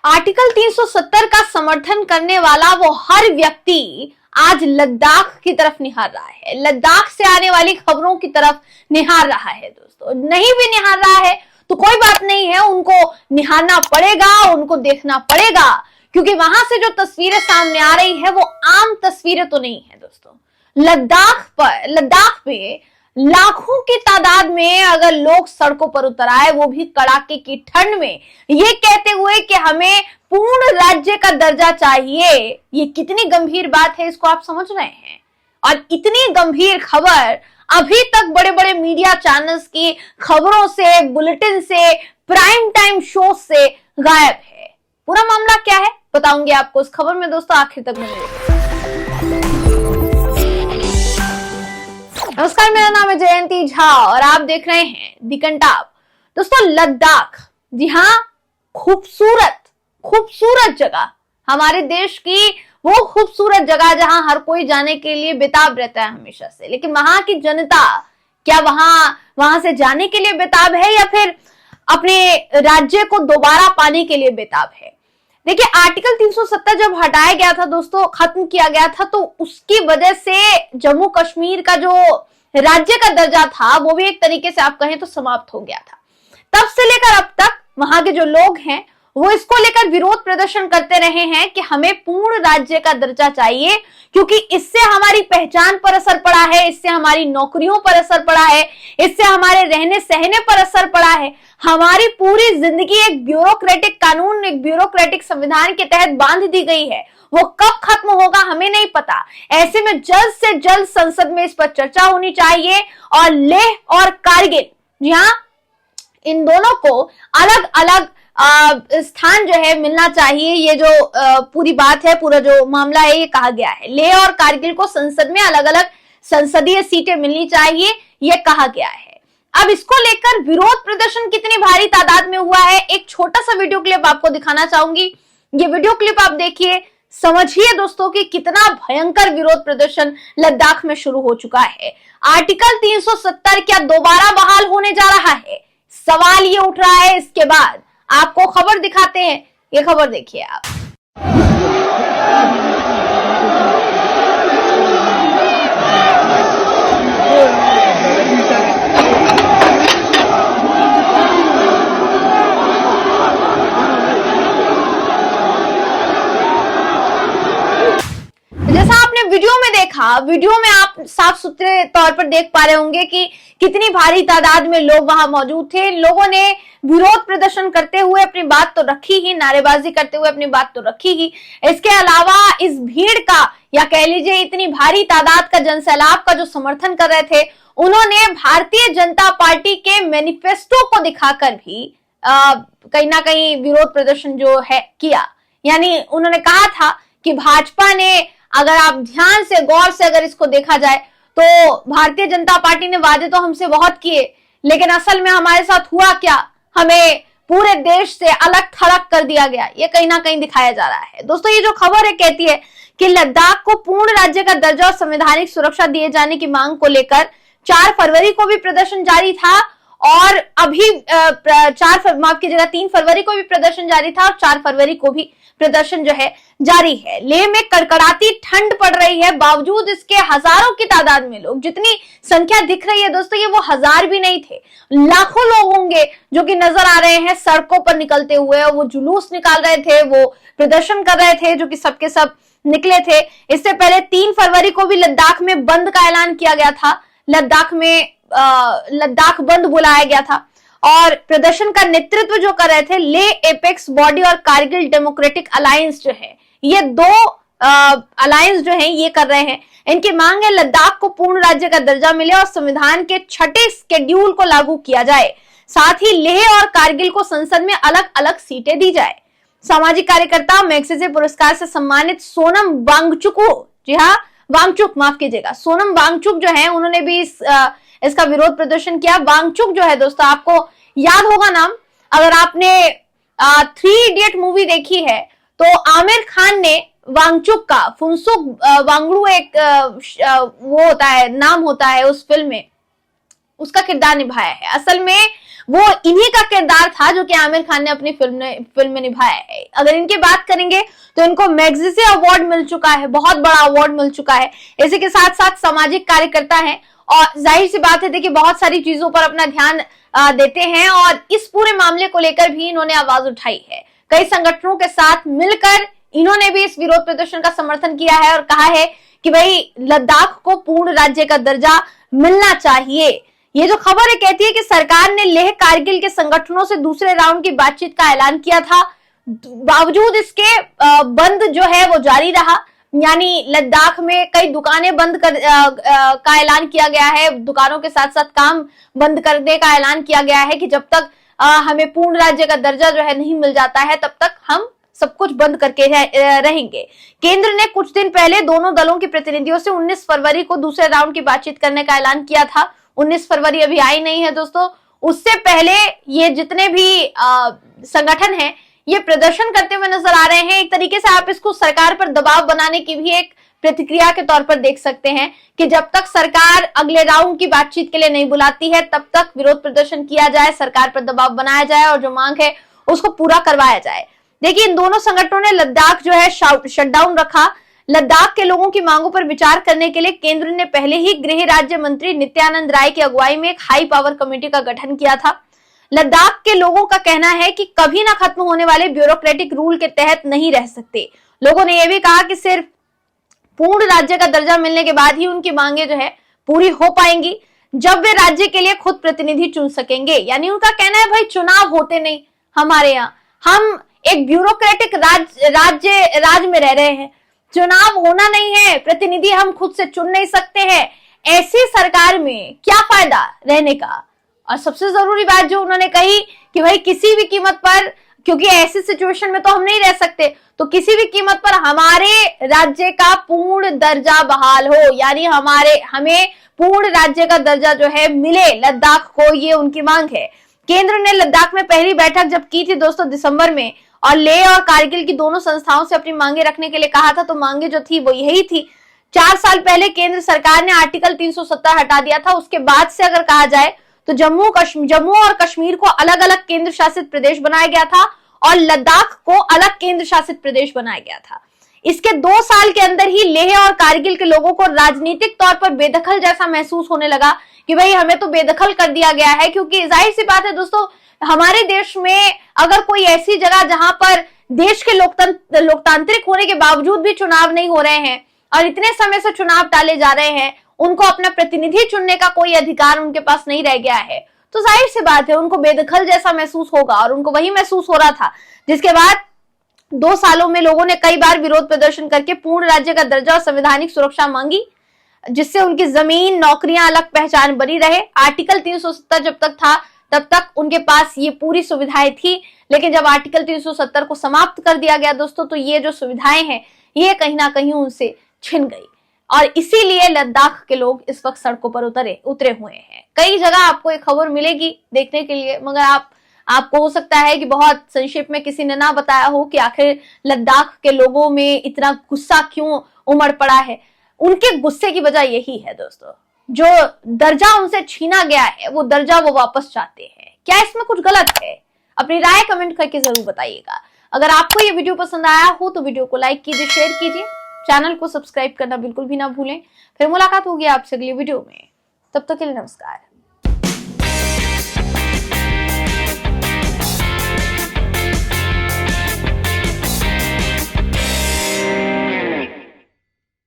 Article 370 का समर्थन करने वाला वो हर व्यक्ति आज लद्दाख की तरफ निहार रहा है, लद्दाख से आने वाली खबरों की तरफ निहार रहा है। दोस्तों नहीं भी निहार रहा है तो कोई बात नहीं है, उनको निहारना पड़ेगा, उनको देखना पड़ेगा, क्योंकि वहां से जो तस्वीरें सामने आ रही है वो आम तस्वीरें तो नहीं है। दोस्तों लद्दाख पे लाखों की तादाद में अगर लोग सड़कों पर उतर आए, वो भी कड़ाके की ठंड में, ये कहते हुए कि हमें पूर्ण राज्य का दर्जा चाहिए, ये कितनी गंभीर बात है इसको आप समझ रहे हैं। और इतनी गंभीर खबर अभी तक बड़े बड़े मीडिया चैनल्स की खबरों से, बुलेटिन से, प्राइम टाइम शो से गायब है। पूरा मामला क्या है बताऊंगी आपको इस खबर में। दोस्तों आखिर तक बने। नमस्कार, मेरा नाम है जयंती झा और आप देख रहे हैं दी कंटाप। दोस्तों लद्दाख, जी हाँ, खूबसूरत जगह, हमारे देश की वो खूबसूरत जगह जहां हर कोई जाने के लिए बेताब रहता है हमेशा से। लेकिन वहां की जनता क्या वहां से जाने के लिए बेताब है या फिर अपने राज्य को दोबारा पाने के लिए बेताब है? देखिए, आर्टिकल 370 जब हटाया गया था दोस्तों, खत्म किया गया था, तो उसकी वजह से जम्मू कश्मीर का जो राज्य का दर्जा था वो भी एक तरीके से आप कहें तो समाप्त हो गया था। तब से लेकर अब तक वहां के जो लोग हैं वो इसको लेकर विरोध प्रदर्शन करते रहे हैं कि हमें पूर्ण राज्य का दर्जा चाहिए, क्योंकि इससे हमारी पहचान पर असर पड़ा है, इससे हमारी नौकरियों पर असर पड़ा है, इससे हमारे रहने सहने पर असर पड़ा है। हमारी पूरी जिंदगी एक ब्यूरोक्रेटिक कानून, एक ब्यूरोक्रेटिक संविधान के तहत बांध दी गई है। वो कब खत्म होगा हमें नहीं पता। ऐसे में जल्द से जल्द संसद में इस पर चर्चा होनी चाहिए और लेह और कारगिल, जी हाँ, इन दोनों को अलग अलग स्थान जो है मिलना चाहिए। ये जो पूरी बात है, पूरा जो मामला है, ये कहा गया है लेह और कारगिल को संसद में अलग अलग संसदीय सीटें मिलनी चाहिए, ये कहा गया है। अब इसको लेकर विरोध प्रदर्शन कितनी भारी तादाद में हुआ है, एक छोटा सा वीडियो क्लिप आपको दिखाना चाहूंगी। ये वीडियो क्लिप आप देखिए, समझिए दोस्तों कि कितना भयंकर विरोध प्रदर्शन लद्दाख में शुरू हो चुका है। आर्टिकल 370 क्या दोबारा बहाल होने जा रहा है? सवाल ये उठ रहा है। इसके बाद आपको खबर दिखाते हैं, ये खबर देखिए आप। जैसा आपने वीडियो में देखा, वीडियो में आप साफ सुथरे तौर पर देख पा रहे होंगे कि कितनी भारी तादाद में लोग वहां मौजूद थे। लोगों ने विरोध प्रदर्शन करते हुए अपनी बात तो रखी ही, नारेबाजी करते हुए अपनी बात तो रखी ही। इसके अलावा इस भीड़ का, या कह लीजिए इतनी भारी तादाद का जनसैलाब का जो समर्थन कर रहे थे, उन्होंने भारतीय जनता पार्टी के मैनिफेस्टो को दिखाकर भी कहीं ना कहीं विरोध प्रदर्शन जो है किया। यानी उन्होंने कहा था कि भाजपा ने, अगर आप ध्यान से गौर से अगर इसको देखा जाए तो भारतीय जनता पार्टी ने वादे तो हमसे बहुत किए, लेकिन असल में हमारे साथ हुआ क्या? हमें पूरे देश से अलग थलग कर दिया गया। ये कहीं ना कहीं दिखाया जा रहा है। दोस्तों ये जो खबर है कहती है कि लद्दाख को पूर्ण राज्य का दर्जा और संवैधानिक सुरक्षा दिए जाने की मांग को लेकर 4 फरवरी को भी प्रदर्शन जारी था और अभी 3 फरवरी को भी प्रदर्शन जारी था और 4 फरवरी को भी प्रदर्शन जो है जारी है। लेह में कड़कड़ाती ठंड पड़ रही है, बावजूद इसके हजारों की तादाद में लोग, जितनी संख्या दिख रही है दोस्तों, ये वो हजार भी नहीं थे, लाखों लोग होंगे जो कि नजर आ रहे हैं सड़कों पर निकलते हुए। वो जुलूस निकाल रहे थे, वो प्रदर्शन कर रहे थे, जो कि सबके सब निकले थे। इससे पहले 3 फरवरी को भी लद्दाख में बंद का ऐलान किया गया था। लद्दाख बंद बुलाया गया था और प्रदर्शन का नेतृत्व जो कर रहे थे लेह एपेक्स बॉडी और कारगिल डेमोक्रेटिक अलायंस जो है, ये 2 अलायंस जो है ये कर रहे हैं। इनकी मांग है लद्दाख को पूर्ण राज्य का दर्जा मिले और संविधान के 6ठे शेड्यूल को लागू किया जाए। साथ ही लेह और कारगिल को संसद में अलग अलग सीटें दी जाए। सामाजिक कार्यकर्ता मैग्सेसे पुरस्कार से सम्मानित सोनम वांगचुक, जी हाँ वांगचुक, माफ कीजिएगा, सोनम वांगचुक जो है, उन्होंने भी इसका विरोध प्रदर्शन किया। वांगचुक जो है दोस्तों, आपको याद होगा नाम, अगर आपने 3 इडियट मूवी देखी है तो आमिर खान ने वांगचुक का, फुनसुक वांगडू एक वो होता है, नाम होता है उस फिल्म में, उसका किरदार निभाया है। असल में वो इन्हीं का किरदार था जो कि आमिर खान ने अपनी फिल्म में निभाया है। अगर इनकी बात करेंगे तो इनको मैग्सेसे अवार्ड मिल चुका है, बहुत बड़ा अवार्ड मिल चुका है। इसी के साथ साथ सामाजिक कार्यकर्ता है और जाहिर सी बात है देखिए बहुत सारी चीजों पर अपना ध्यान देते हैं और इस पूरे मामले को लेकर भी इन्होंने आवाज उठाई है। कई संगठनों के साथ मिलकर इन्होंने भी इस विरोध प्रदर्शन का समर्थन किया है और कहा है कि भाई लद्दाख को पूर्ण राज्य का दर्जा मिलना चाहिए। ये जो खबर है कहती है कि सरकार ने लेह कारगिल के संगठनों से दूसरे राउंड की बातचीत का ऐलान किया था, बावजूद इसके बंद जो है वो जारी रहा। यानी लद्दाख में कई दुकानें बंद का ऐलान किया गया है, दुकानों के साथ साथ काम बंद करने का ऐलान किया गया है कि जब तक हमें पूर्ण राज्य का दर्जा जो है नहीं मिल जाता है तब तक हम सब कुछ बंद करके रहेंगे। केंद्र ने कुछ दिन पहले दोनों दलों के प्रतिनिधियों से 19 फरवरी को दूसरे राउंड की बातचीत करने का ऐलान किया था। 19 फरवरी अभी आई नहीं है दोस्तों, उससे पहले ये जितने भी संगठन हैं ये प्रदर्शन करते हुए नजर आ रहे हैं। एक तरीके से आप इसको सरकार पर दबाव बनाने की भी एक प्रतिक्रिया के तौर पर देख सकते हैं कि जब तक सरकार अगले राउंड की बातचीट के लिए नहीं बुलाती है तब तक विरोध प्रदर्शन किया जाए, सरकार पर दबाव बनाया जाए और जो मांग है उसको पूरा करवाया जाए। देखिए इन दोनों संगठनों ने लद्दाख जो है शटडाउन रखा। लद्दाख के लोगों की मांगों पर विचार करने के लिए केंद्र ने पहले ही गृह राज्य मंत्री नित्यानंद राय की अगुवाई में एक हाई पावर कमेटी का गठन किया था। लद्दाख के लोगों का कहना है कि कभी ना खत्म होने वाले ब्यूरोक्रेटिक रूल के तहत नहीं रह सकते। लोगों ने यह भी कहा कि सिर्फ पूर्ण राज्य का दर्जा मिलने के बाद ही उनकी मांगे जो है पूरी हो पाएंगी, जब वे राज्य के लिए खुद प्रतिनिधि चुन सकेंगे। यानी उनका कहना है भाई चुनाव होते नहीं हमारे यहाँ, हम एक ब्यूरोक्रेटिक राज्य में रह रहे हैं, चुनाव होना नहीं है, प्रतिनिधि हम खुद से चुन नहीं सकते हैं। ऐसी सरकार में क्या फायदा रहने का। और सबसे जरूरी बात जो उन्होंने कही कि भाई किसी भी कीमत पर, क्योंकि ऐसी सिचुएशन में तो हम नहीं रह सकते, तो किसी भी कीमत पर हमारे राज्य का पूर्ण दर्जा बहाल हो, यानी हमें पूर्ण राज्य का दर्जा जो है मिले लद्दाख को, ये उनकी मांग है। केंद्र ने लद्दाख में पहली बैठक जब की थी दोस्तों दिसंबर में और लेह और कारगिल की दोनों संस्थाओं से अपनी मांगे रखने के लिए कहा था, तो मांगे जो थी वो यही थी। 4 साल पहले केंद्र सरकार ने आर्टिकल 370 हटा दिया था। उसके बाद से अगर कहा जाए तो जम्मू और कश्मीर को अलग अलग केंद्र शासित प्रदेश बनाया गया था और लद्दाख को अलग केंद्र शासित प्रदेश बनाया गया था। इसके 2 साल के अंदर ही लेह और कारगिल के लोगों को राजनीतिक तौर पर बेदखल जैसा महसूस होने लगा कि भाई हमें तो बेदखल कर दिया गया है। क्योंकि जाहिर सी बात है दोस्तों, हमारे देश में अगर कोई ऐसी जगह जहां पर देश के लोकतांत्रिक होने के बावजूद भी चुनाव नहीं हो रहे हैं और इतने समय से चुनाव टाले जा रहे हैं, उनको अपना प्रतिनिधि चुनने का कोई अधिकार उनके पास नहीं रह गया है, तो जाहिर सी बात है उनको बेदखल जैसा महसूस होगा और उनको वही महसूस हो रहा था। जिसके बाद 2 सालों में लोगों ने कई बार विरोध प्रदर्शन करके पूर्ण राज्य का दर्जा और संवैधानिक सुरक्षा मांगी, जिससे उनकी जमीन, नौकरियां, अलग पहचान बनी रहे। आर्टिकल 370 जब तक था तब तक उनके पास ये पूरी सुविधाएं थी, लेकिन जब आर्टिकल 370 को समाप्त कर दिया गया दोस्तों, तो ये जो सुविधाएं हैं ये कहीं ना कहीं उनसे छिन गई और इसीलिए लद्दाख के लोग इस वक्त सड़कों पर उतरे हुए हैं। कई जगह आपको एक खबर मिलेगी देखने के लिए, मगर आपको हो सकता है कि बहुत संक्षेप में किसी ने ना बताया हो कि आखिर लद्दाख के लोगों में इतना गुस्सा क्यों उमड़ पड़ा है। उनके गुस्से की वजह यही है दोस्तों, जो दर्जा उनसे छीना गया है वो दर्जा वो वापस चाहते हैं। क्या इसमें कुछ गलत है? अपनी राय कमेंट करके जरूर बताइएगा। अगर आपको ये वीडियो पसंद आया हो तो वीडियो को लाइक कीजिए, शेयर कीजिए, चैनल को सब्सक्राइब करना बिल्कुल भी ना भूलें। फिर मुलाकात होगी आपसे अगली वीडियो में, तब तक के लिए नमस्कार।